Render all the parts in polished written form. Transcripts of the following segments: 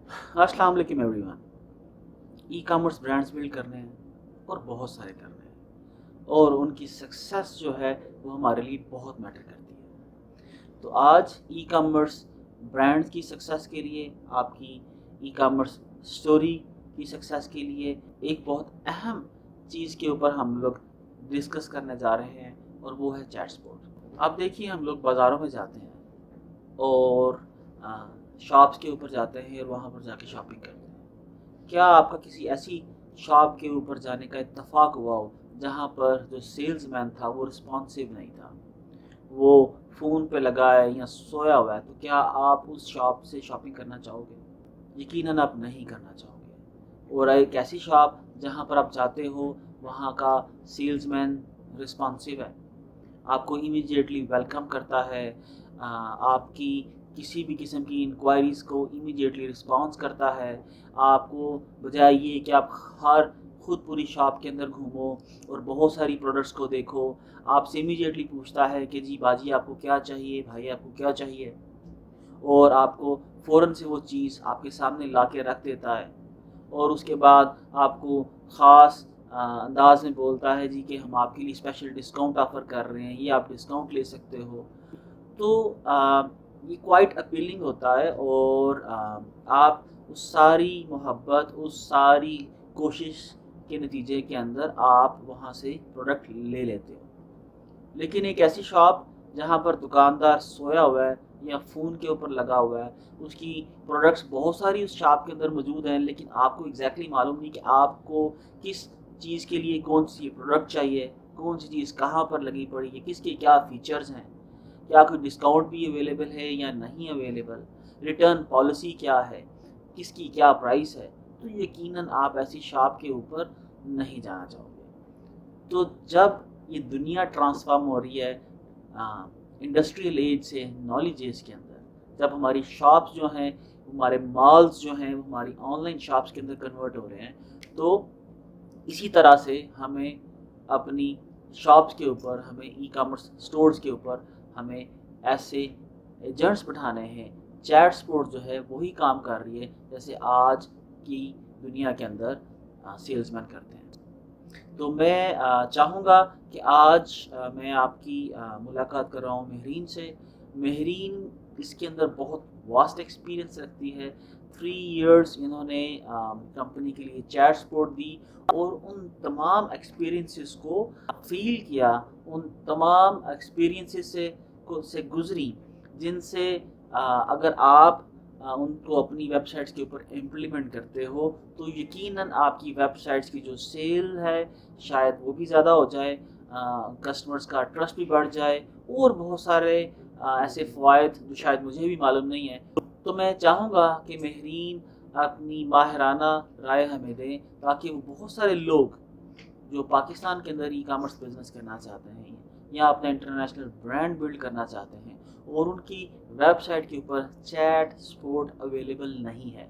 अस्सलाम वालेकुम everyone. E commerce brands build करने हैं और बहुत सारे करने हैं, और उनकी सक्सेस जो है वो हमारे लिए बहुत मैटर करती है। तो आज ई कॉमर्स ब्रांड्स की सक्सेस के लिए, आपकी ई कॉमर्स स्टोरी की सक्सेस के लिए एक बहुत अहम चीज़ के ऊपर हम लोग डिस्कस करने जा रहे हैं, और वो है चैट स्पॉट। आप देखिए, हम लोग बाज़ारों में जाते हैं और शॉप्स के ऊपर जाते हैं और वहाँ पर जाके शॉपिंग करते हैं। क्या आपका किसी ऐसी शॉप के ऊपर जाने का इत्तेफाक हुआ हो जहाँ पर जो सेल्समैन था वो रिस्पॉन्सिव नहीं था, वो फ़ोन पे लगा है या सोया हुआ है? तो क्या आप उस शॉप से शॉपिंग करना चाहोगे? यकीनन आप नहीं करना चाहोगे। और एक ऐसी शॉप जहाँ पर आप जाते हो, वहाँ का सेल्समैन रिस्पॉन्सिव है, आपको इमीडिएटली वेलकम करता है, आपकी किसी भी किस्म की इंक्वायरीज़ को इमीडिएटली रिस्पॉन्स करता है। आपको बजाय ये कि आप हर खुद पूरी शॉप के अंदर घूमो और बहुत सारी प्रोडक्ट्स को देखो, आपसे इमीडिएटली पूछता है कि जी बाजी आपको क्या चाहिए, भाई आपको क्या चाहिए, और आपको फ़ौरन से वो चीज़ आपके सामने ला के रख देता है। और उसके बाद आपको ख़ास अंदाज में बोलता है जी कि हम आपके लिए स्पेशल डिस्काउंट ऑफ़र कर रहे हैं, ये आप डिस्काउंट ले सकते हो। तो ये क्वाइट अपीलिंग होता है, और आप उस सारी मोहब्बत, उस सारी कोशिश के नतीजे के अंदर आप वहाँ से प्रोडक्ट ले लेते हो। लेकिन एक ऐसी शॉप जहाँ पर दुकानदार सोया हुआ है या फ़ोन के ऊपर लगा हुआ है, उसकी प्रोडक्ट्स बहुत सारी उस शॉप के अंदर मौजूद हैं, लेकिन आपको एग्जैक्टली मालूम नहीं कि आपको किस चीज़ के लिए कौन सी प्रोडक्ट चाहिए, कौन सी चीज़ कहाँ पर लगी पड़ी है, किसके क्या फ़ीचर्स हैं, क्या कोई डिस्काउंट भी अवेलेबल है या नहीं अवेलेबल, रिटर्न पॉलिसी क्या है, किसकी क्या प्राइस है। तो यकीनन आप ऐसी शॉप के ऊपर नहीं जाना चाहोगे। तो जब ये दुनिया ट्रांसफॉर्म हो रही है इंडस्ट्रियल एज से नॉलेज एज के अंदर, जब हमारी शॉप्स जो हैं, हमारे मॉल्स जो हैं, वो हमारी ऑनलाइन शॉप्स के अंदर कन्वर्ट हो रहे हैं, तो इसी तरह से हमें अपनी शॉप्स के ऊपर, हमें ई कॉमर्स स्टोर्स के ऊपर हमें ऐसे एजेंट्स बिठाने हैं। चैट स्पोर्ट जो है वही काम कर रही है जैसे आज की दुनिया के अंदर सेल्समैन करते हैं। तो मैं चाहूँगा कि आज मैं आपकी मुलाकात कर रहा हूँ महरीन से। महरीन इसके अंदर बहुत वास्ट एक्सपीरियंस रखती है। 3 इयर्स इन्होंने कंपनी के लिए चैट सपोर्ट दी, और उन तमाम एक्सपीरियंसेस को फील किया, उन तमाम एक्सपीरियंसेस से गुजरी, जिनसे अगर आप उनको अपनी वेबसाइट्स के ऊपर इम्प्लीमेंट करते हो तो यकीनन आपकी वेबसाइट्स की जो सेल है शायद वो भी ज़्यादा हो जाए, कस्टमर्स का ट्रस्ट भी बढ़ जाए, और बहुत सारे ऐसे फ़वाइद जो शायद मुझे भी मालूम नहीं है। तो मैं चाहूँगा कि महरीन अपनी माहिराना राय हमें दें, ताकि वो बहुत सारे लोग जो पाकिस्तान के अंदर ई कॉमर्स बिजनेस करना चाहते हैं या अपना इंटरनेशनल ब्रांड बिल्ड करना चाहते हैं, और उनकी वेबसाइट के ऊपर चैट सपोर्ट अवेलेबल नहीं है,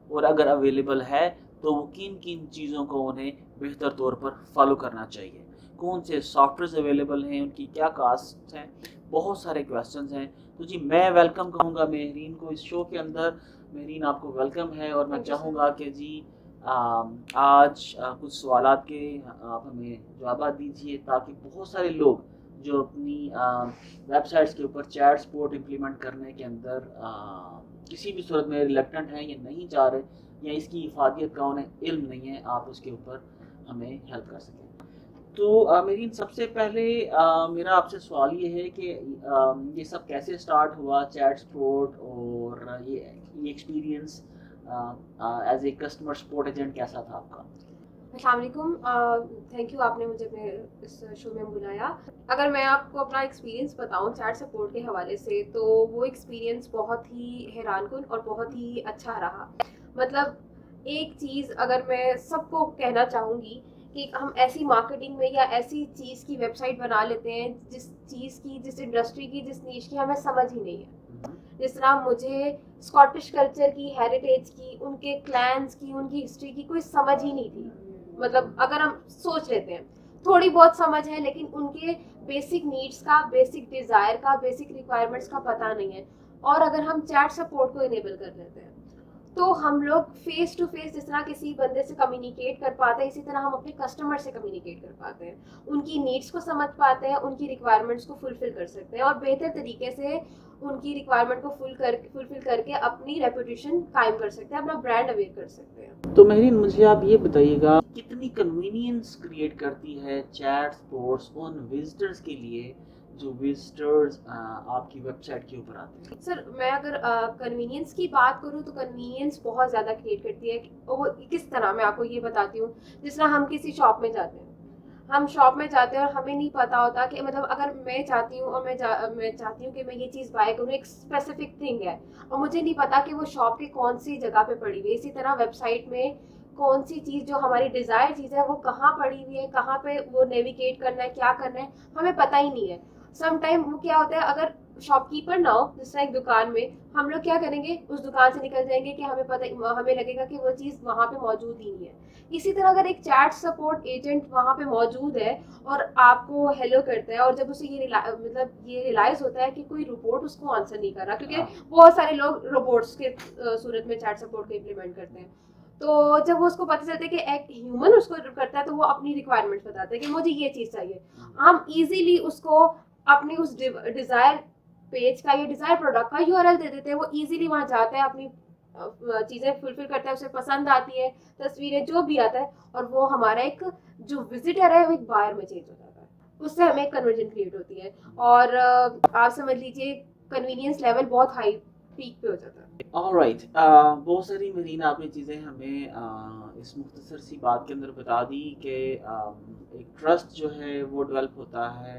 और अगर अवेलेबल है तो वो किन किन चीज़ों को उन्हें बेहतर तौर पर फॉलो करना चाहिए, कौन से सॉफ्टवेयर अवेलेबल हैं, उनकी क्या कास्ट हैं, बहुत सारे क्वेश्चंस हैं। तो जी मैं वेलकम कहूँगा महरीन को इस शो के अंदर। महरीन आपको वेलकम है, और मैं थैंक यू सर। चाहूँगा कि जी आज कुछ सवालात के आप हमें जवाब दीजिए, ताकि बहुत सारे लोग जो अपनी वेबसाइट्स के ऊपर चैट सपोर्ट इम्प्लीमेंट करने के अंदर किसी भी सूरत में रिलेक्टेंट हैं या नहीं चाह रहे, या इसकी इफादियत का उन्हें इल्म नहीं है, आप उसके ऊपर हमें हेल्प कर सकें। तो मेरी सबसे पहले मेरा आपसे सवाल ये है कि ये सब कैसे स्टार्ट हुआ चैट सपोर्ट, और ये experience as a customer support agent कैसा था आपका? अस्सलाम वालेकुम। थैंक यू, आपने मुझे अपने इस शो में बुलाया। अगर मैं आपको अपना एक्सपीरियंस बताऊं चैट सपोर्ट के हवाले से, तो वो एक्सपीरियंस बहुत ही हैरानकुन और बहुत ही अच्छा रहा। मतलब एक चीज़ अगर मैं सबको कहना चाहूँगी कि हम ऐसी मार्केटिंग में या ऐसी चीज़ की वेबसाइट बना लेते हैं जिस चीज़ की, जिस इंडस्ट्री की, जिस नीश की हमें समझ ही नहीं है। जिस तरह मुझे स्कॉटिश कल्चर की, हेरिटेज की, उनके क्लैंस की, उनकी हिस्ट्री की कोई समझ ही नहीं थी। मतलब अगर हम सोच लेते हैं, थोड़ी बहुत समझ है, लेकिन उनके बेसिक नीड्स का, बेसिक डिज़ायर का, बेसिक रिक्वायरमेंट्स का पता नहीं है। और अगर हम चैट सपोर्ट को इनेबल कर लेते हैं तो हम लोग फेस टू फेस जिस तरह किसी बंदे से कम्युनिकेट कर पाते हैं, इसी तरह हम अपने कस्टमर से कम्युनिकेट कर पाते हैं, उनकी नीड्स को समझ पाते हैं, उनकी रिक्वायरमेंट्स को फुलफिल कर सकते हैं और बेहतर तरीके से उनकी रिक्वायरमेंट को फुलफिल करके अपनी रेपुटेशन कायम कर सकते हैं, अपना ब्रांड अवेयर कर सकते हैं। तो मेहरीन, मुझे आप ये बताइएगा कितनी कन्वीनियंस क्रिएट करती है चैट स्पोर्ट्स उन विजिटर्स के लिए जो विजिटर्स आपकी वेबसाइट के ऊपर आते हैं? सर, मैं अगर कन्वीनियंस की बात करूँ तो कन्वीनियंस बहुत ज़्यादा क्रिएट करती है। वो किस तरह, मैं आपको ये बताती हूँ। जिस तरह हम किसी शॉप में जाते हैं, हम शॉप में जाते हैं और हमें नहीं पता होता कि मतलब अगर मैं चाहती हूँ और मैं चाहती हूँ कि मैं ये चीज़ बाय करूँ, एक स्पेसिफिक थिंग है और मुझे नहीं पता कि वो शॉप की कौन सी जगह पे पड़ी हुई है। इसी तरह वेबसाइट में कौन सी चीज़ जो हमारी डिज़ायर चीज़ है वो कहाँ पड़ी हुई है, कहाँ पे वो नेविगेट करना है, क्या करना है, हमें पता ही नहीं है। सम टाइम वो क्या होता है, अगर शॉपकीपर ना हो, जिस तरह एक दुकान में, हम लोग क्या करेंगे, उस दुकान से निकल जाएंगे कि हमें लगेगा कि वो चीज़ वहाँ पे मौजूद ही नहीं है। इसी तरह अगर एक चैट सपोर्ट एजेंट वहाँ पे मौजूद है और आपको हेलो करता है और जब उसे ये रियलाइज होता है कि कोई रोबोट उसको आंसर नहीं कर रहा, क्योंकि बहुत सारे लोग रोबोट्स के सूरत में चैट सपोर्ट को इम्प्लीमेंट करते हैं, तो जब वो उसको पता चलता है कि एक ह्यूमन उसको करता है तो वो अपनी रिक्वायरमेंट बताता है कि मुझे ये चीज़ चाहिए। हम इजीली उसको अपनी उस डिज़ायर पेज का या डिज़ायर प्रोडक्ट का यूआरएल दे देते हैं, वो इजीली वहाँ जाता है, अपनी चीज़ें फुलफिल करता है, उसे पसंद आती है, तस्वीरें जो भी आता है, और वो हमारा एक जो विजिटर है वो एक बायर में चेंज हो जाता है, उससे हमें एक कन्वर्जन क्रिएट होती है और आप समझ लीजिए कन्वीनियंस लेवल बहुत हाई पीक पे हो जाता है। ऑलराइट, बहुत सारी मेरीन आपने चीज़ें हमें इस मुख्तसर सी बात के अंदर बता दी कि एक ट्रस्ट जो है वो डेवलप होता है,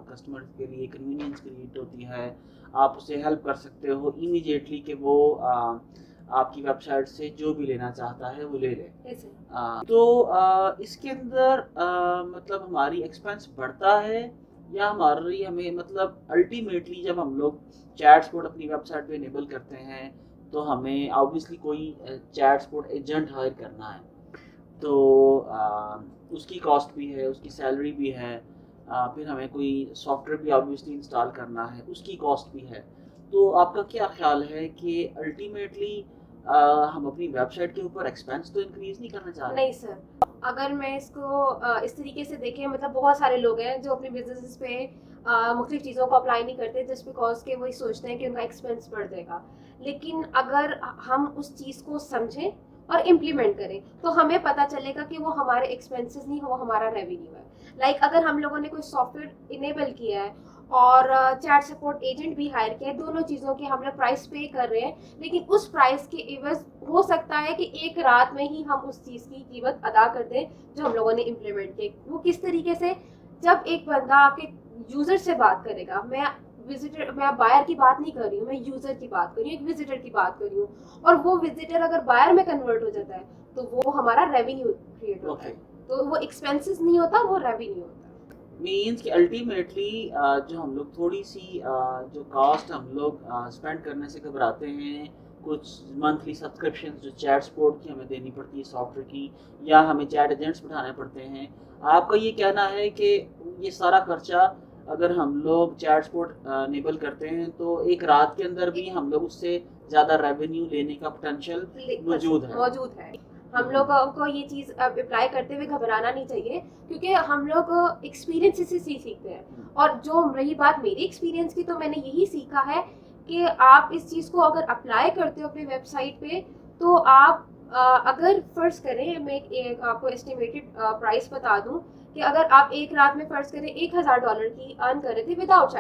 कस्टमर के लिए कन्वीनियंस क्रिएट होती है, आप उसे हेल्प कर सकते हो इमीडिएटली कि वो आपकी वेबसाइट से जो भी लेना चाहता है वो ले ले। तो इसके अंदर मतलब हमारी एक्सपेंस बढ़ता है या हमें मतलब अल्टीमेटली जब हम लोग चैट सपोर्ट अपनी वेबसाइट पे इनेबल करते हैं तो हमें ऑब्वियसली कोई चैट सपोर्ट एजेंट हायर करना है, तो उसकी कॉस्ट भी है, उसकी सैलरी भी है, फिर हमें कोई सॉफ्टवेयर भी ऑब्वियसली इंस्टॉल करना है, उसकी कॉस्ट भी है। तो आपका क्या ख्याल है कि अल्टीमेटली हम अपनी वेबसाइट के ऊपर एक्सपेंस तो इंक्रीज नहीं करना चाह रहे? नहीं सर, अगर मैं इसको इस तरीके से देखें, मतलब बहुत सारे लोग हैं जो अपने बिजनेस पे मुख्तलिफ चीज़ों को अप्लाई नहीं करते जस्ट बिकॉज के वही सोचते हैं कि उनका एक्सपेंस बढ़ जाएगा। लेकिन अगर हम उस चीज़ को समझें और इम्प्लीमेंट करें तो हमें पता चलेगा कि वो हमारे एक्सपेंसेस नहीं, वो हमारा रेवेन्यू है। लाइक अगर हम लोगों ने कोई सॉफ्टवेयर इनेबल किया है और चैट सपोर्ट एजेंट भी हायर किया है, दोनों चीज़ों के हम लोग प्राइस पे कर रहे हैं, लेकिन उस प्राइस के एवज हो सकता है कि एक रात में ही हम उस चीज़ की कीमत अदा कर दें जो हम लोगों ने इम्प्लीमेंट की। वो किस तरीके से, जब एक बंदा आपके यूज़र से बात करेगा, मैं बायर की बात नहीं कर रही हूँ, मैं यूज़र की बात कर रही हूँ, एक विजिटर की बात कर रही हूँ, और वो विजिटर अगर बायर में कन्वर्ट हो जाता है तो वो हमारा रेवेन्यू क्रिएट होता है। तो वो एक्सपेंसेस नहीं होता, वो रेवेन्यू होता है। मीन्स कि अल्टीमेटली जो हम लोग थोड़ी सी जो कॉस्ट हम लोग स्पेंड करने से घबराते हैं, कुछ मंथली सब्सक्रिप्शन जो चैट सपोर्ट की हमें देनी पड़ती है सॉफ्टवेयर की, या हमें चैट एजेंट्स बिठाने पड़ते हैं, आपका ये कहना है कि ये सारा खर्चा अगर हम लोग चैट सपोर्ट इनेबल करते हैं तो एक रात के अंदर भी हम लोग उससे ज़्यादा रेवेन्यू लेने का पोटेंशियल मौजूद है। हम लोगों को ये चीज़ अप्लाई करते हुए घबराना नहीं चाहिए, क्योंकि हम लोग एक्सपीरियंस से सीखते हैं। और जो रही बात मेरी एक्सपीरियंस की, तो मैंने यही सीखा है कि आप इस चीज़ को अगर अप्लाई करते हो अपनी वेबसाइट पे, तो आप अगर फ़र्ज़ करें, मैं एक आपको एस्टिमेटेड प्राइस बता दूं कि अगर आप एक रात में फ़र्ज़ करें $1000 की अर्न कर रहे थे विदाउट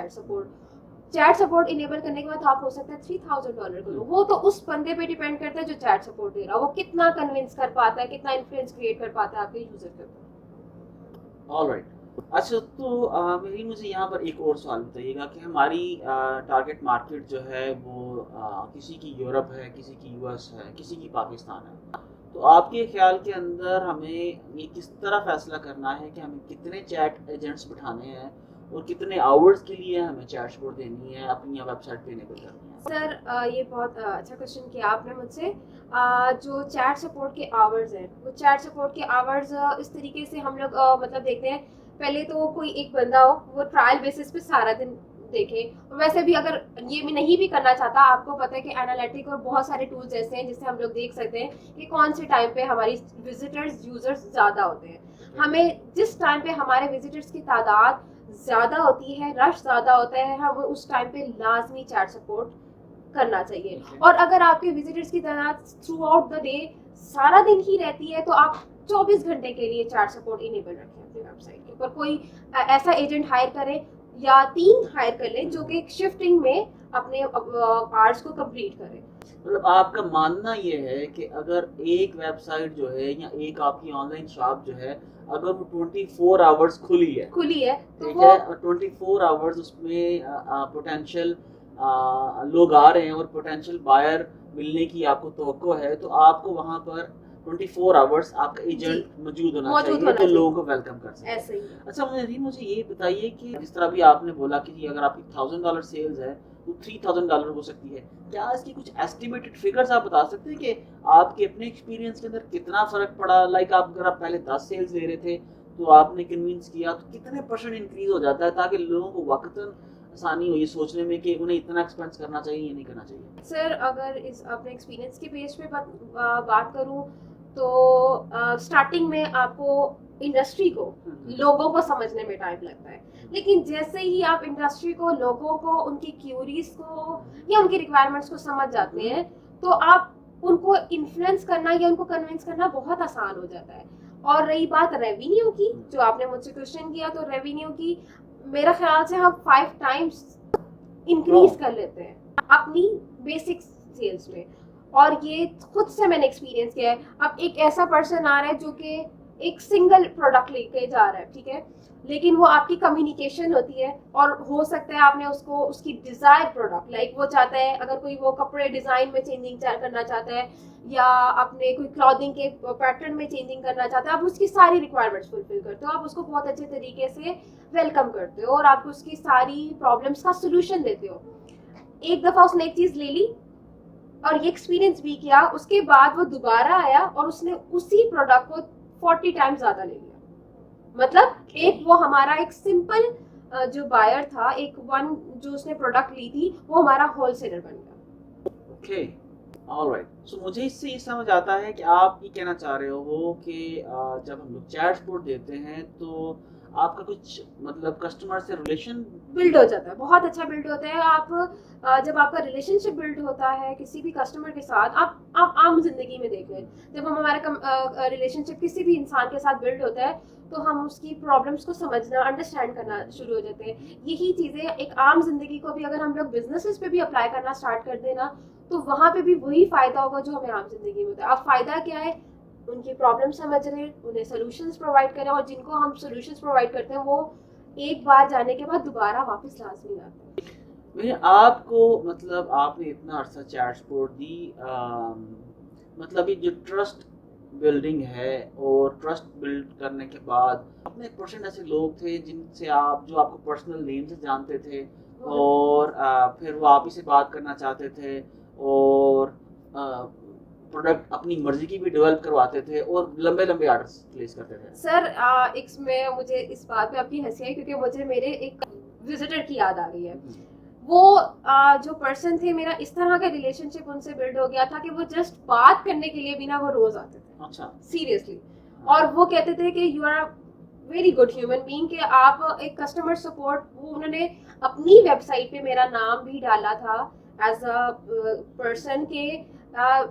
चैट सपोर्ट इनेबल करने के बाद आप हो सकता है $3000 करो। वो तो उस बंदे पे डिपेंड करता है जो चैट सपोर्ट दे रहा है, वो कितना कन्विंस कर पाता है, कितना इन्फ्लुएंस क्रिएट कर पाता है आपके यूजर के ऊपर। ऑलराइट, अच्छा, तो मेरी मुझे यहाँ पर एक और सवाल बताइएगा कि हमारी टारगेट मार्केट जो है वो किसी की यूरोप है, किसी की यूएस है, किसी की पाकिस्तान है, तो आपके ख्याल के अंदर हमें ये किस तरह फैसला करना है कि हमें कितने चैट एजेंट्स बिठाने हैं और कितने आवर्स के लिए हमें चैट सपोर्ट देनी है, अपनी वेबसाइट पे इनेबल करनी है? सर, ये बहुत अच्छा क्वेश्चन किया आपने मुझसे। जो चैट सपोर्ट के आवर्स हैं, वो चैट सपोर्ट के आवर्स इस तरीके से हम लोग मतलब देखते हैं, पहले तो कोई एक बंदा हो, वो ट्रायल बेसिस पे सारा दिन देखें। और वैसे भी अगर ये भी नहीं भी करना चाहता, आपको पता है कि एनालिटिक और बहुत सारे टूल्स ऐसे हैं जिससे हम लोग देख सकते हैं कि कौन से टाइम पे हमारी विजिटर्स यूजर्स ज़्यादा होते हैं। हमें जिस टाइम पे हमारे विजिटर्स की तादाद ज़्यादा होती है, रश ज़्यादा होता है, हम उस टाइम पे लाजमी चैट सपोर्ट करना चाहिए। और अगर आपके विजिटर्स की तादाद थ्रू आउट द डे सारा दिन ही रहती है तो आप 24 घंटे के लिए चैट सपोर्ट इनेबल रखें अपनी वेबसाइट के ऊपर। कोई ऐसा एजेंट हायर करें या 3 हायर कर लें जो कि शिफ्टिंग में अपने आवर्स को कंप्लीट करें। मतलब आपका मानना ये है कि अगर एक वेबसाइट जो है या एक आपकी ऑनलाइन शॉप जो है, अगर वो 24 आवर्स खुली है तो ठीक वो है, 24 आवर्स उसमें पोटेंशियल लोग आ रहे हैं और पोटेंशियल बायर मिलने की आपको तवक्को है, तो आपको वहां पर 24 आवर्स आपका एजेंट मौजूद होना चाहिए जो लोगों को वेलकम कर सके। ऐसे ही। अच्छा मुझे ये बताइए कि जिस तरह भी आपने बोला कि अगर आपकी $1000 सेल्स है तो $3000 हो सकती है, क्या इसकी कुछ एस्टिमेटेड फिगर्स आप बता सकते हैं कि आपके अपने एक्सपीरियंस के अंदर कितना फर्क पड़ा? लाइक अगर आप पहले 10 सेल्स ले रहे थे तो आपने कन्विंस किया तो कितने % इंक्रीज हो जाता है, ताकि लोगों को वक्तन आसानी हो ये सोचने में कि उन्हें इतना एक्सपेंस करना चाहिए या नहीं करना चाहिए? सर अगर इस अपने एक्सपीरियंस के बेस पे बात करूं तो स्टार्टिंग में आपको इंडस्ट्री को लोगों को समझने में टाइम लगता है, लेकिन जैसे ही आप इंडस्ट्री को, लोगों को, उनकी क्यूरीज को या उनकी रिक्वायरमेंट्स को समझ जाते हैं तो आप उनको इन्फ्लुएंस करना या उनको कन्विंस करना बहुत आसान हो जाता है। और रही बात रेवेन्यू की, जो आपने मुझसे क्वेश्चन किया, तो रेवेन्यू की मेरा ख्याल से हम 5 टाइम्स इंक्रीज कर लेते हैं अपनी बेसिक सेल्स में। और ये खुद से मैंने एक्सपीरियंस किया है। अब एक ऐसा पर्सन आ रहा है जो कि एक सिंगल प्रोडक्ट लेके जा रहा है, ठीक है, लेकिन वो आपकी कम्युनिकेशन होती है और हो सकता है आपने उसको उसकी डिजायर प्रोडक्ट, लाइक वो चाहता है, अगर कोई वो कपड़े डिजाइन में चेंजिंग करना चाहता है या अपने कोई क्लॉथिंग के पैटर्न में चेंजिंग करना चाहता है, आप उसकी सारी रिक्वायरमेंट्स फुलफिल करते हो, आप उसको बहुत अच्छे तरीके से वेलकम करते हो और आप उसकी सारी प्रॉब्लम्स का सोल्यूशन देते हो। एक दफा उसने एक चीज ले ली और ये एक्सपीरियंस भी किया, उसके बाद वो दोबारा आया और उसने उसी प्रोडक्ट को 40 टाइम्स ज्यादा ले लिया। मतलब एक वो हमारा एक सिंपल जो बायर था, एक वन जो उसने प्रोडक्ट ली थी, वो हमारा होलसेलर बन गया। Okay, alright. सो मुझे इससे ये समझ आता है कि आप ये कहना चाह रहे हो कि जब हम लोग चैट सपोर्ट देते हैं तो आपका कुछ मतलब कस्टमर से रिलेशन बिल्ड हो जाता है, बहुत अच्छा बिल्ड होता है। आप जब आपका रिलेशनशिप बिल्ड होता है किसी भी कस्टमर के साथ, आप आम जिंदगी में देख लें, जब हम हमारा रिलेशनशिप किसी भी इंसान के साथ बिल्ड होता है तो हम उसकी प्रॉब्लम्स को समझना, अंडरस्टैंड करना शुरू हो जाते हैं। यही चीज़ें एक आम जिंदगी को भी अगर हम लोग बिजनेसेस पे भी अप्लाई करना स्टार्ट कर देना तो वहाँ पे भी वही फायदा होगा जो हमें आम जिंदगी में होता है। अब फायदा क्या है? उनकी प्रॉब्लम समझ रहे हैं, उन्हें सोल्यूशंस प्रोवाइड करें, और जिनको हम सोल्यूशंस प्रोवाइड करते हैं वो एक बार जाने के बाद दोबारा वापस लाजमी आते हैं। मैंने आपको मतलब आपने इतना अर्सा चैट सपोर्ट दी, मतलब ये जो ट्रस्ट बिल्डिंग है और ट्रस्ट बिल्ड करने के बाद अपने एक % ऐसे लोग थे जिनसे आप जो आपको पर्सनल नेम से जानते थे और फिर वो आप ही से बात करना चाहते थे और प्रोडक्ट अपनी मर्जी की भी डेवलप करवाते थे और लंबे लंबे ऑर्डर्स प्लेस करते थे। सर इसमें मुझे इस बात पे आपकी हंसी आई क्योंकि मुझे मेरे एक विजिटर की याद आ रही है। वो जो पर्सन थे, मेरा इस तरह का रिलेशनशिप उनसे बिल्ड हो गया था कि वो जस्ट बात करने के लिए भी ना वो रोज आते थे। अच्छा, सीरियसली। और वो कहते थे कि you are very good human being, कि आप एक कस्टमर सपोर्ट, वो उन्होंने अपनी वेबसाइट पे मेरा नाम भी डाला था एज अ पर्सन के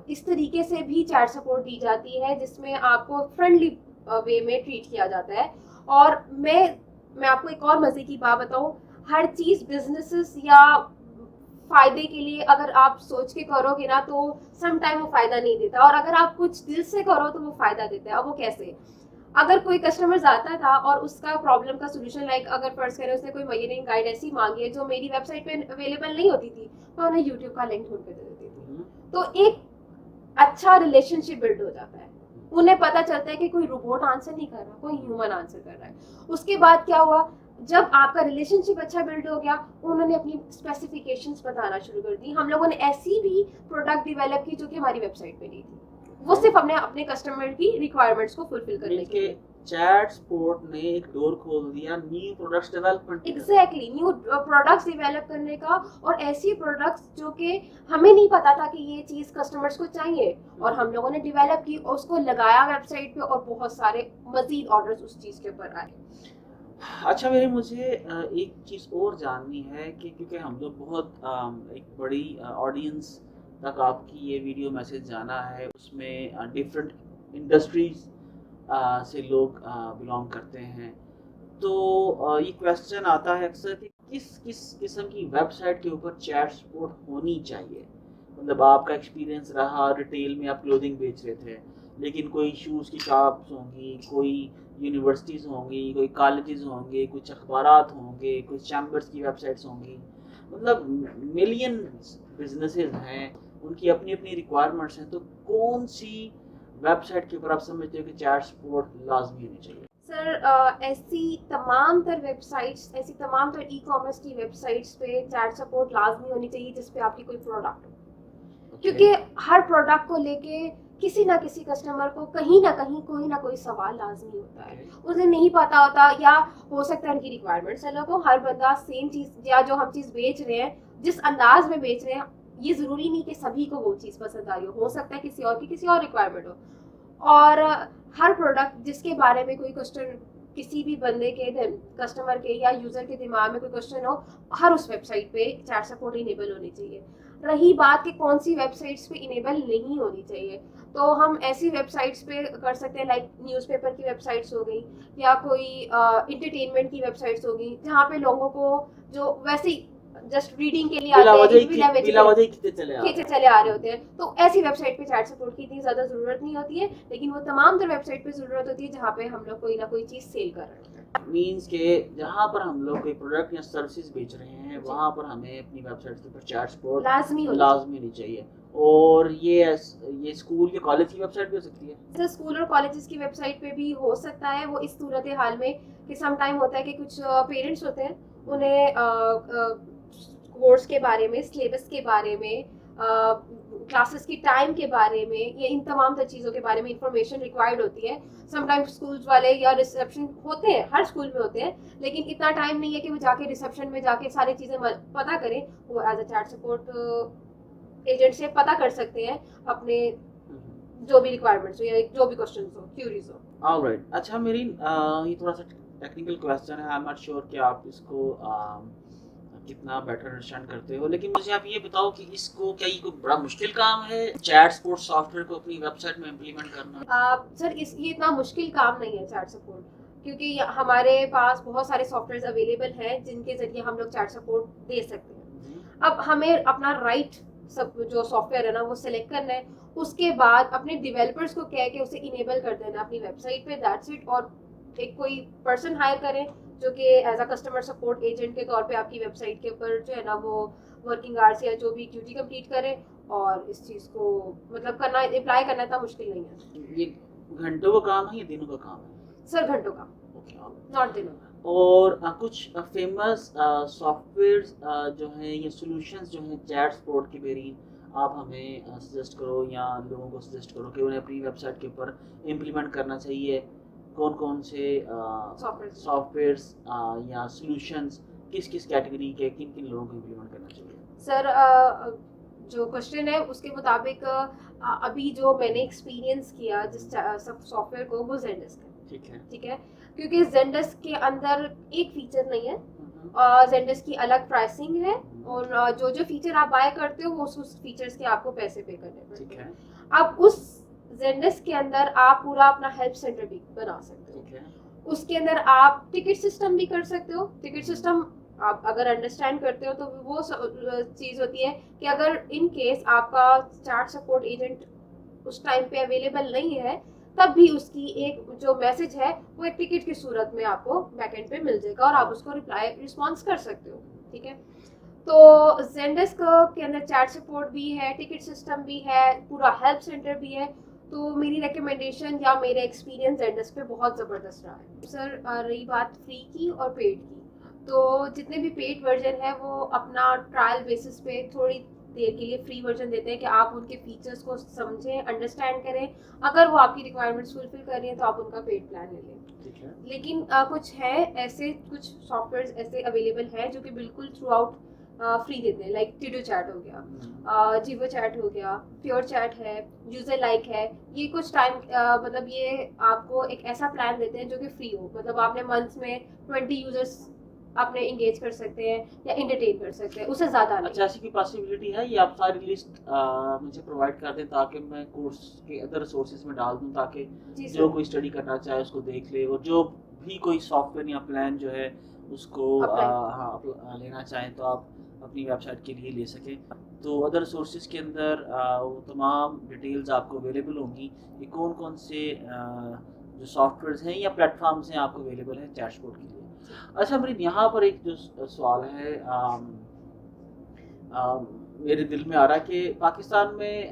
इस तरीके से भी चैट सपोर्ट दी जाती है जिसमें आपको फ्रेंडली वे में ट्रीट किया जाता है। और मैं आपको एक और मजे की बात बताऊं, हर चीज बिजनेसेस या फायदे के लिए अगर आप सोच के करोगे ना तो सम टाइम वो फायदा नहीं देता, और अगर आप कुछ दिल से करो तो वो फायदा देता है। अब वो कैसे? अगर कोई कस्टमर आता था और उसका प्रॉब्लम का सोल्यूशन, लाइक अगर फर्स्ट करें उसने कोई मशीनिंग गाइड ऐसी मांगी है जो मेरी वेबसाइट पे अवेलेबल नहीं होती थी, मैं उन्हें यूट्यूब का लिंक ढूंढ के दे देती थी। तो एक अच्छा रिलेशनशिप बिल्ड हो जाता है, उन्हें पता चलता है कि कोई रोबोट आंसर नहीं कर रहा, कोई ह्यूमन आंसर कर रहा है। उसके बाद क्या हुआ, जब आपका रिलेशनशिप अच्छा बिल्ड हो गया, उन्होंने अपनी स्पेसिफिकेशंस बताना शुरू कर दी। हम लोगों ने ऐसी भी प्रोडक्ट डेवलप की जो कि हमारी वेबसाइट पे नहीं थी, वो सिर्फ अपने कस्टमर की रिक्वायरमेंट्स को फुलफिल करने के लिए। चैट सपोर्ट ने एक डोर खोल दिया न्यू प्रोडक्ट्स डेवलपमेंट की तरफ। एग्जैक्टली न्यू प्रोडक्ट्स डेवलप करने का, और ऐसी प्रोडक्ट्स जो कि हमें नहीं पता था कि ये चीज़ कस्टमर्स को चाहिए, और हम लोगों ने डेवलप की और उसको लगाया वेबसाइट पे, और बहुत सारे मजीद ऑर्डर्स उस चीज़ के ऊपर आए। अच्छा मेरे मुझे एक चीज़ और जाननी है कि क्योंकि हम लोग बहुत एक बड़ी ऑडियंस तक आपकी ये वीडियो मैसेज जाना है, उसमें डिफरेंट इंडस्ट्रीज से लोग बिलोंग करते हैं, तो ये क्वेश्चन आता है अक्सर कि किस किस किस्म की वेबसाइट के ऊपर चैट सपोर्ट होनी चाहिए। मतलब आपका एक्सपीरियंस रहा रिटेल में, आप क्लोथिंग बेच रहे थे, लेकिन कोई शूज़ की शॉप्स होंगी, कोई यूनिवर्सिटीज़ होंगी, कोई कॉलेजेस होंगे, कुछ अखबारात होंगे, कुछ चैम्बर्स की वेबसाइट्स होंगी, मतलब मिलियन बिजनेसेस हैं, उनकी अपनी अपनी रिक्वायरमेंट्स हैं। तो कौन सी वेबसाइट के ऊपर आप समझते हो कि चैट सपोर्ट लाजमी होनी चाहिए? सर ऐसी तमाम तर वेबसाइट्स, ऐसी तमाम तर ई कॉमर्स की वेबसाइट्स पे चैट सपोर्ट लाजमी होनी चाहिए जिस पे आपकी कोई प्रोडक्ट हो, क्योंकि हर प्रोडक्ट को लेके किसी ना किसी कस्टमर को कहीं ना कहीं कोई ना कोई सवाल लाजमी होता है, उसे नहीं पता होता, या हो सकता है उनकी रिक्वायरमेंट्स अलग हो। हर बंदा सेम चीज़ या जो हम चीज़ बेच रहे हैं, जिस अंदाज में बेच रहे हैं, ये ज़रूरी नहीं कि सभी को वो चीज़ पसंद आई हो सकता है किसी और की किसी और रिक्वायरमेंट हो। और हर प्रोडक्ट जिसके बारे में कोई क्वेश्चन किसी भी बंदे के, कस्टमर के या यूज़र के दिमाग में कोई क्वेश्चन हो, हर उस वेबसाइट पे चैट सपोर्ट इनेबल होनी चाहिए। रही बात कि कौन सी वेबसाइट्स पे इनेबल नहीं होनी चाहिए, तो हम ऐसी वेबसाइट्स पे कर सकते हैं, लाइक न्यूज़पेपर की वेबसाइट्स हो गई, या कोई इंटरटेनमेंट की वेबसाइट्स हो गई, जहाँ पे लोगों को जो वैसे ही जस्ट रीडिंग के लिए आते हैं, खींचे चले आ रहे होते हैं, तो ऐसी वेबसाइट पे चैट सपोर्ट की इतनी ज़्यादा ज़रूरत नहीं होती है। लेकिन वो तमाम तर वेबसाइट पे ज़रूरत होती है जहाँ पे हम लोग कोई ना कोई चीज़ सेल कर रहे हैं। मींस के जहाँ पर हम लोग कोई प्रोडक्ट या सर्विसेज बेच रहे हैं, वहाँ पर हमें अपनी वेबसाइट के ऊपर चैट सपोर्ट लाजमी होनी चाहिए। और ये स्कूल या कॉलेज की वेबसाइट भी हो सकती है? सर स्कूल और कॉलेजेस की वेबसाइट पे भी हो सकता है। वो इस सूरत हाल में कि सम टाइम होता है कि कुछ पेरेंट्स होते हैं, उन्हें कोर्स के बारे में, सिलेबस के बारे में, क्लासेस की टाइम के बारे में, या इन तमाम तर चीज़ों के बारे में इंफॉर्मेशन रिक्वायर्ड होती है। समटाइम्स स्कूल्स वाले या रिसेप्शन होते हैं, हर स्कूल में होते हैं, लेकिन इतना टाइम नहीं है कि वो जाके रिसेप्शन में जाके सारी चीज़ें पता करें। वो as a chat support agent से पता कर सकते हैं अपने जो भी रिक्वायरमेंट्स हो या जो भी क्वेश्चंस हो, क्यूरीज हो। ऑलराइट। अच्छा मेरी ये थोड़ा सा टेक्निकल क्वेश्चन है, आई एम नॉट श्योर कि आप इसको कितना बेटर अंडरस्टैंड करते हो, लेकिन मुझे आप ये बताओ कि इसको क्या ये कोई बड़ा मुश्किल काम है चैट सपोर्ट सॉफ्टवेयर को अपनी वेबसाइट में इम्प्लीमेंट करना? सर ये इतना मुश्किल काम नहीं है चैट सपोर्ट, क्योंकि हमारे पास बहुत सारे सॉफ्टवेयर्स अवेलेबल हैं जिनके जरिए हम लोग चैट सपोर्ट दे सकते हैं। अब हमें अपना सब जो सॉफ्टवेयर है ना वो सिलेक्ट करना है, उसके बाद अपने डेवलपर्स को कह के उसे इनेबल कर देना अपनी वेबसाइट पे, दैट्स इट। और एक कोई पर्सन हायर करें जो कि as a customer support agent के तौर पे आपकी वेबसाइट के ऊपर जो है ना वो वर्किंग आवर्स या जो भी ड्यूटी कंप्लीट करे, और इस चीज़ को मतलब करना, अप्लाई करना इतना मुश्किल नहीं है। ये घंटों का काम है या दिनों का काम है? सर घंटों का, नॉट दिनों का। और कुछ फेमस सॉफ्टवेयर्स जो हैं या सॉल्यूशंस जो हैं चैट सपोर्ट के बेहतरीन, आप हमें सजेस्ट करो या लोगों को सजेस्ट करो कि उन्हें अपनी वेबसाइट के ऊपर इम्प्लीमेंट करना चाहिए। कौन कौन से सॉफ्टवेयर्स या सॉल्यूशंस किस किस कैटेगरी के किन किन लोगों को इम्प्लीमेंट करना चाहिए? सर जो क्वेश्चन है उसके मुताबिक अभी जो मैंने एक्सपीरियंस किया जिस सॉफ्टवेयर को, वो ज़ेंडेस्क है। ठीक है, क्योंकि ज़ेंडेस्क के अंदर एक फीचर नहीं है, ज़ेंडेस्क की अलग प्राइसिंग है, और जो जो फीचर आप बाय करते हो वो उस फीचर्स के आपको पैसे पे करने पड़ते हैं। अब उस ज़ेंडेस्क के अंदर आप पूरा अपना हेल्प सेंटर भी बना सकते हो। उसके अंदर आप टिकट सिस्टम भी कर सकते हो। टिकट सिस्टम आप अगर अंडरस्टैंड करते हो तो वो चीज़ होती है कि अगर इन केस आपका चैट सपोर्ट एजेंट उस टाइम पे अवेलेबल नहीं है, तब भी उसकी एक जो मैसेज है वो एक टिकट की सूरत में आपको बैकएंड पे मिल जाएगा और आप उसको रिस्पॉन्स कर सकते हो। ठीक है, तो ज़ेंडेस्क के अंदर चैट सपोर्ट भी है, टिकट सिस्टम भी है, पूरा हेल्प सेंटर भी है। तो मेरी रिकमेंडेशन या मेरा एक्सपीरियंस ज़ेंडेस्क पे बहुत ज़बरदस्त रहा है। सर रही बात फ्री की और पेड की, तो जितने भी पेड वर्जन है वो अपना ट्रायल बेसिस पे थोड़ी देर के लिए फ्री वर्जन देते हैं कि आप उनके फीचर्स को समझें, अंडरस्टैंड करें। अगर वो आपकी रिक्वायरमेंट्स फुलफिल कर रही हैं तो आप उनका पेड प्लान ले लें। ठीक है। लेकिन कुछ है ऐसे, कुछ सॉफ्टवेयर्स ऐसे अवेलेबल है जो कि बिल्कुल थ्रू आउट फ्री देते हैं, लाइक टिडो चैट हो गया, जीवो चैट हो गया, प्योर चैट है, यूजर लाइक है। ये कुछ टाइम मतलब ये आपको एक ऐसा प्लान देते हैं जो कि फ्री हो, मतलब आपने मंथ में 20 यूजर्स आपने इंगेज कर सकते हैं या इंटरटेन कर सकते हैं, उससे ज्यादा नहीं। अच्छा, ऐसी कोई पॉसिबिलिटी है ये आप सारी लिस्ट मुझे प्रोवाइड कर दें ताकि मैं कोर्स के अदर सोर्सेज में डाल दूं, ताकि जी जो सर, कोई स्टडी करना चाहे उसको देख ले, और जो भी कोई सॉफ्टवेयर या प्लान जो है उसको Apply। लेना चाहें तो आप अपनी वेबसाइट के लिए ले सकें। तो अदर सोर्सेज के अंदर वो तमाम डिटेल्स आपको अवेलेबल होंगी कि कौन कौन से जो सॉफ्टवेयर्स हैं या प्लेटफॉर्म्स हैं आपको अवेलेबल हैं चैटबॉट के लिए। अच्छा मरीन, यहाँ पर एक जो सवाल है मेरे दिल में आ रहा है कि पाकिस्तान में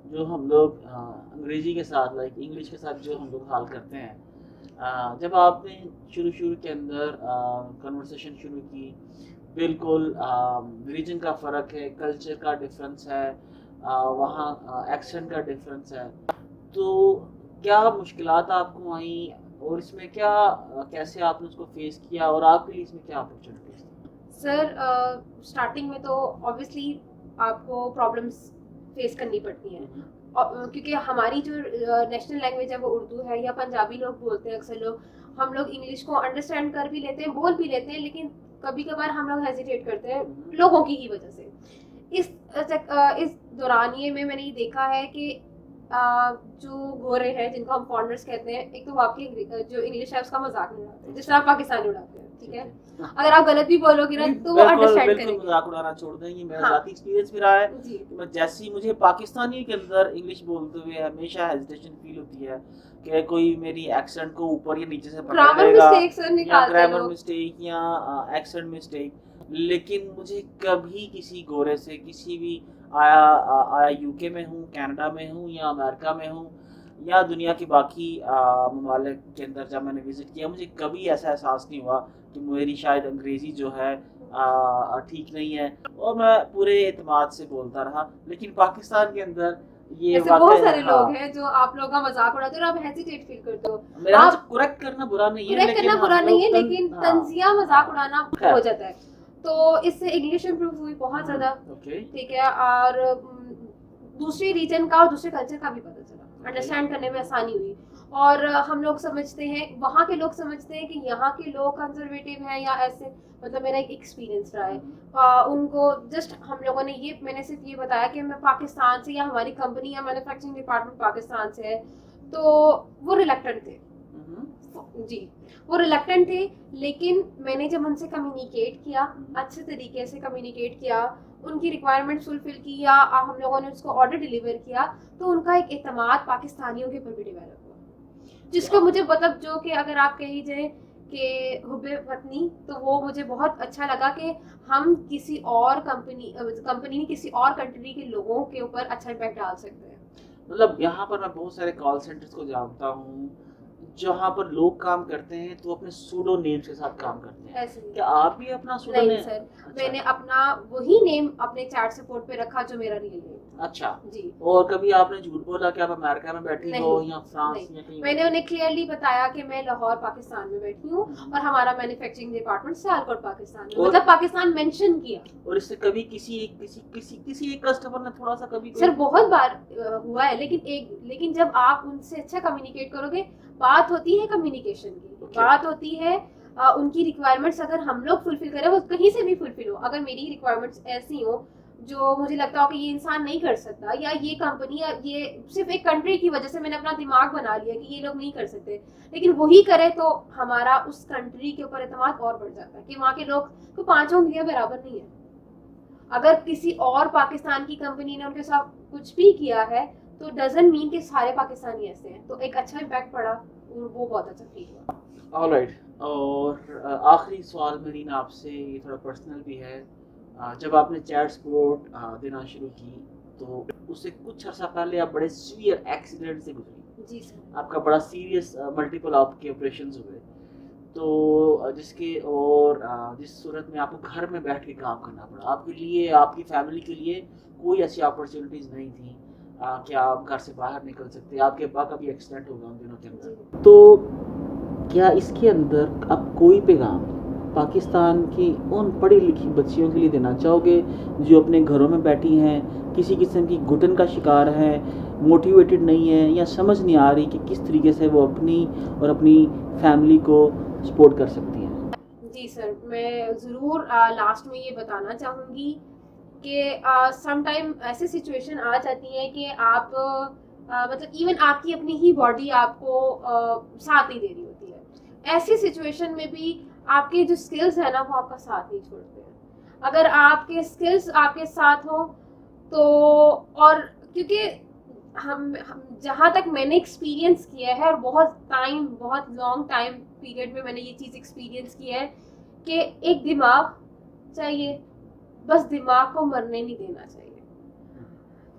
जो हम लोग अंग्रेज़ी के साथ, लाइक इंग्लिश के साथ जो हम लोग हाल करते हैं, जब आपने शुरू के अंदर कन्वर्सेशन शुरू की, बिल्कुल रीजन का फ़र्क है, कल्चर का डिफरेंस है, वहाँ एक्सेंट का डिफरेंस है, तो क्या मुश्किलात आपको आई और इसमें क्या कैसे आपने उसको फेस किया और आपके लिए इसमें क्या अपॉर्चुनिटीज थी? सर स्टार्टिंग में तो ऑब्वियसली आपको प्रॉब्लम्स फेस करनी पड़ती हैं, क्योंकि हमारी जो नेशनल लैंग्वेज है वो उर्दू है, या पंजाबी लोग बोलते हैं अक्सर लोग। हम लोग इंग्लिश को अंडरस्टैंड कर भी लेते हैं, बोल भी लेते हैं, लेकिन कभी कभार हम लोग हेजिटेट करते हैं लोगों की ही वजह से। इस दौरान ये मैंने ये देखा है कि जो गोरे हैं जिनको हम फॉरनर्स कहते हैं, एक तो वाकई जो इंग्लिश है उसका मजाक नहीं उड़ाते जिस तरह पाकिस्तानी उड़ाते हैं, ठीक है। अगर आप गलत भी बोलोगे ना तो वो अंडरस्टैंड करेंगे। मजाक उड़ाना छोड़ दें, ये मेरा हाँ। जाती एक्सपीरियंस भी रहा है जी कि मैं जैसे ही मुझे पाकिस्तानी के अंदर इंग्लिश बोलते हुए हमेशा हेजिटेशन फील होती है कि कोई मेरी एक्सेंट को ऊपर या नीचे से पकड़ ग्रामर लेगा, मिस्टेक्स या निकालते ग्रामर लोग। मिस्टेक या एक्सेंट मिस्टेक। लेकिन मुझे कभी किसी गोरे से, किसी भी आया यूके में हूँ, कनाडा में हूँ या अमेरिका में हूँ या दुनिया के बाकी ममालिक के अंदर जब मैंने विज़िट किया, मुझे कभी ऐसा एहसास नहीं हुआ कि मेरी शायद अंग्रेज़ी जो है ठीक नहीं है, और मैं पूरे एतमाद से बोलता रहा। लेकिन पाकिस्तान के अंदर ये ऐसे बहुत सारे हाँ, लोग हैं जो आप लोगों का मजाक उड़ाते हैं और आप हेजिटेट फील करते हो। मेरा आप करेक्ट करना बुरा नहीं है, करेक्ट करना बुरा नहीं है, लेकिन हाँ, तंजिया मजाक उड़ाना खैर। हो जाता है। तो इससे इंग्लिश इंप्रूव हुई बहुत ज्यादा, ओके, ठीक है। और दूसरे रीजन का और दूसरे कल्चर का भी पता चला, अंडरस्टैंड करने में आसानी हुई। और हम लोग समझते हैं, वहाँ के लोग समझते हैं कि यहाँ के लोग कंजर्वेटिव हैं या ऐसे, मतलब मेरा एक एक्सपीरियंस रहा है। उनको जस्ट हम लोगों ने ये, मैंने सिर्फ ये बताया कि मैं पाकिस्तान से या हमारी कंपनी या मैन्युफैक्चरिंग डिपार्टमेंट पाकिस्तान से है, तो वो रिलेक्टेंट थे जी, वो रिलेक्टेंट थे। लेकिन मैंने जब उनसे कम्युनिकेट किया, अच्छे तरीके से कम्युनिकेट किया, उनकी रिक्वायरमेंट्स फुलफिल की या हम लोगों ने उसको ऑर्डर डिलीवर किया, तो उनका एक एतमाद पाकिस्तानियों के ऊपर भी डेवलप हुआ, जिसको मुझे मतलब, जो कि अगर आप कही जाए कि हुब्बे वतनी, तो वो मुझे बहुत अच्छा लगा कि हम किसी और कंपनी किसी और कंट्री के लोगों के ऊपर अच्छा इम्पैक्ट डाल सकते हैं। मतलब यहाँ पर मैं बहुत सारे कॉल सेंटर्स को जानता हूँ जहाँ पर लोग काम करते हैं तो अपने सूडो नेम्स के साथ काम करते हैं। ऐसे क्या आप भी अपना सूडो नहीं नेम? सर, अच्छा, मैंने अपना वही नेम अपने चैट सपोर्ट पे रखा जो मेरा रियल नेम। अच्छा। जी, और कभी आपने झूठ बोला कि आप अमेरिका में बैठी हो नहीं, या फ्रांस नहीं। या कहीं? मैंने उन्हें क्लियरली बताया कि मैं लाहौर पाकिस्तान में बैठी हूँ और हमारा मैन्युफैक्चरिंग डिपार्टमेंट सियालकोट पाकिस्तान में, मतलब पाकिस्तान मेंशन किया। और इससे कभी किसी एक कस्टमर ने थोड़ा सा कभी सर बहुत बार हुआ है, लेकिन जब आप उनसे अच्छा कम्युनिकेट करोगे, बात होती है कम्युनिकेशन की, Okay. बात होती है उनकी रिक्वायरमेंट्स अगर हम लोग फुलफिल करें, वो कहीं से भी फुलफिल हो। अगर मेरी रिक्वायरमेंट्स ऐसी हो जो मुझे लगता हो कि ये इंसान नहीं कर सकता, या ये कंपनी या ये सिर्फ एक कंट्री की वजह से मैंने अपना दिमाग बना लिया कि ये लोग नहीं कर सकते, लेकिन वही करे, तो हमारा उस कंट्री के ऊपर एतमाद और बढ़ जाता है कि वहाँ के लोग तो पांचों उंगलियां बराबर नहीं है। अगर किसी और पाकिस्तान की कंपनी ने उनके साथ कुछ भी किया है तो डजंट मीन कि सारे पाकिस्तानी ऐसे हैं। तो एक अच्छा इम्पैक्ट पड़ा और वो बहुत अच्छा फील हुआ। ऑलराइट। और आखिरी सवाल मेरी ना आपसे, ये थोड़ा पर्सनल भी है। जब आपने चैट सपोर्ट देना शुरू की तो उससे कुछ अर्सा पहले आप बड़े सीवियर एक्सीडेंट से गुजरी। जी सर। आपका बड़ा सीरियस मल्टीपल आपके ऑपरेशंस हुए। तो जिसके और जिस सूरत में आपको घर में बैठ के काम करना पड़ा, आपके लिए, आपकी फैमिली के लिए कोई ऐसी अपॉर्चुनिटीज़ नहीं थी कि आप घर से बाहर निकल सकते, आपके अब्बा का भी एक्सीडेंट हो गया उन दिनों के अंदर। तो क्या इसके अंदर आप कोई पैगाम पाकिस्तान की उन पढ़ी लिखी बच्चियों के लिए देना चाहोगे जो अपने घरों में बैठी हैं, किसी किस्म की घुटन का शिकार हैं, मोटिवेटेड नहीं है या समझ नहीं आ रही कि किस तरीके से वो अपनी और अपनी फैमिली को सपोर्ट कर सकती हैं? जी सर, मैं ज़रूर लास्ट में ये बताना चाहूँगी कि सम टाइम ऐसी सिचुएशन आ जाती है कि आप मतलब इवन आपकी अपनी ही बॉडी आपको साथ नहीं दे रही होती है। ऐसी सिचुएशन में भी आपके जो स्किल्स है ना वो आपका साथ नहीं छोड़ते हैं। अगर आपके स्किल्स आपके साथ हो तो, और क्योंकि हम जहाँ तक मैंने एक्सपीरियंस किया है और बहुत लॉन्ग टाइम पीरियड में मैंने ये चीज़ एक्सपीरियंस की है कि एक दिमाग चाहिए, बस दिमाग को मरने नहीं देना चाहिए।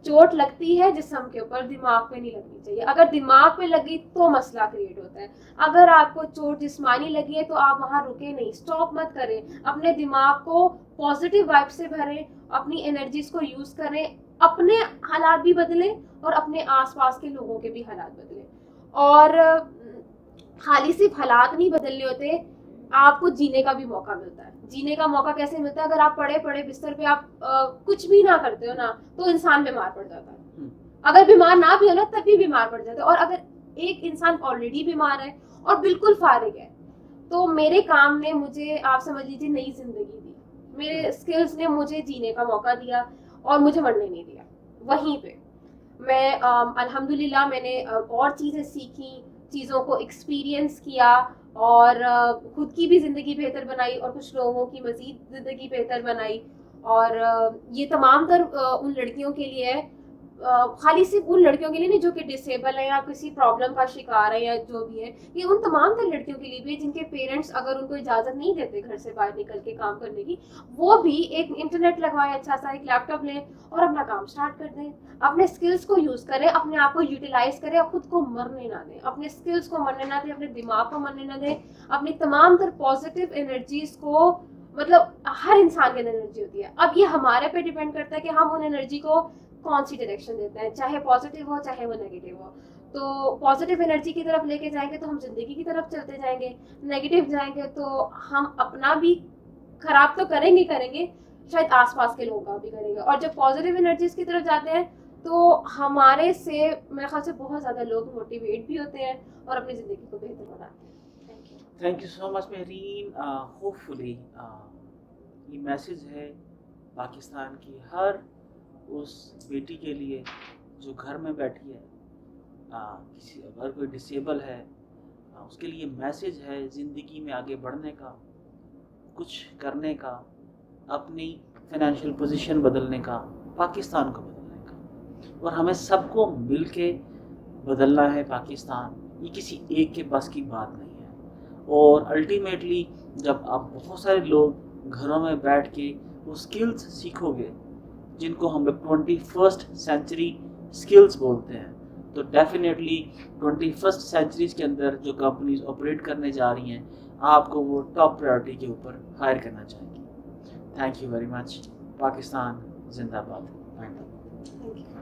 चोट लगती है जिस्म के ऊपर, दिमाग पे नहीं लगनी चाहिए। अगर दिमाग पे लगी तो मसला क्रिएट होता है। अगर आपको चोट जिस्मानी लगी है तो आप वहां रुके नहीं, स्टॉप मत करें, अपने दिमाग को पॉजिटिव वाइब से भरें, अपनी एनर्जीज को यूज करें, अपने हालात भी बदलें और अपने आसपास के लोगों के भी हालात बदलें। और खाली सिर्फ हालात नहीं बदलने होते, आपको जीने का भी मौका मिलता है। जीने का मौका कैसे मिलता है? अगर आप पड़े पड़े बिस्तर पे आप कुछ भी ना करते हो ना तो इंसान बीमार पड़ जाता है। अगर बीमार ना भी हो ना तब भी बीमार पड़ जाता है। और अगर एक इंसान ऑलरेडी बीमार है और बिल्कुल फारिग है तो मेरे काम ने मुझे, आप समझ लीजिए, नई जिंदगी दी। मेरे स्किल्स ने मुझे जीने का मौका दिया और मुझे मरने नहीं दिया। वहीं पे मैं अल्हम्दुलिल्लाह मैंने और चीज़ें सीखी, चीज़ों को एक्सपीरियंस किया और खुद की भी ज़िंदगी बेहतर बनाई और कुछ लोगों की मज़ीद ज़िंदगी बेहतर बनाई। और ये तमाम तर उन लड़कियों के लिए है, खाली सिर्फ उन लड़कियों के लिए नहीं जो कि डिसेबल है या किसी प्रॉब्लम का शिकार है या जो भी है, ये उन तमाम तर लड़कियों के लिए भी जिनके पेरेंट्स अगर उनको इजाज़त नहीं देते घर से बाहर निकल के काम करने की, वो भी एक इंटरनेट लगवाएं, अच्छा सा एक लैपटॉप लें और अपना काम स्टार्ट कर दें। अपने स्किल्स को यूज़ करें, अपने आप को यूटिलाइज करें और खुद को मरने ना दें, अपने स्किल्स को मरने ना दें, अपने दिमाग को मरने ना दें, अपनी तमाम तर पॉजिटिव एनर्जीज को, मतलब हर इंसान के अंदर एनर्जी होती है। अब ये हमारे पे डिपेंड करता है कि हम उन एनर्जी को कौन सी डायरेक्शन देते हैं, चाहे पॉजिटिव हो चाहे वो नेगेटिव हो। तो पॉजिटिव एनर्जी की तरफ लेके जाएंगे तो हम जिंदगी की तरफ चलते जाएंगे, नेगेटिव जाएंगे तो हम अपना भी खराब तो करेंगे, शायद आसपास के लोगों का भी करेंगे। और जब पॉजिटिव एनर्जीज की तरफ जाते हैं तो हमारे से मेरे ख्याल से बहुत ज़्यादा लोग मोटिवेट भी होते हैं और अपनी ज़िंदगी को बेहतर बनाते हैं। Thank you so much Mehreen. Hopefully ये मैसेज है पाकिस्तान की हर उस बेटी के लिए जो घर में बैठी है, किसी अगर कोई डिसेबल है, उसके लिए मैसेज है ज़िंदगी में आगे बढ़ने का, कुछ करने का, अपनी फाइनेंशियल पोजीशन बदलने का, पाकिस्तान को बदलने का। और हमें सबको मिल के बदलना है पाकिस्तान। ये किसी एक के बस की बात नहीं है। और अल्टीमेटली जब आप बहुत सारे लोग घरों में बैठ के वो स्किल्स सीखोगे जिनको हम लोग 21st सेंचुरी स्किल्स बोलते हैं, तो डेफिनेटली 21st सेंचुरीज के अंदर जो कंपनीज ऑपरेट करने जा रही हैं, आपको वो टॉप प्रायोरिटी के ऊपर हायर करना चाहेंगी। Thank you very much. Pakistan जिंदाबाद। Thank you.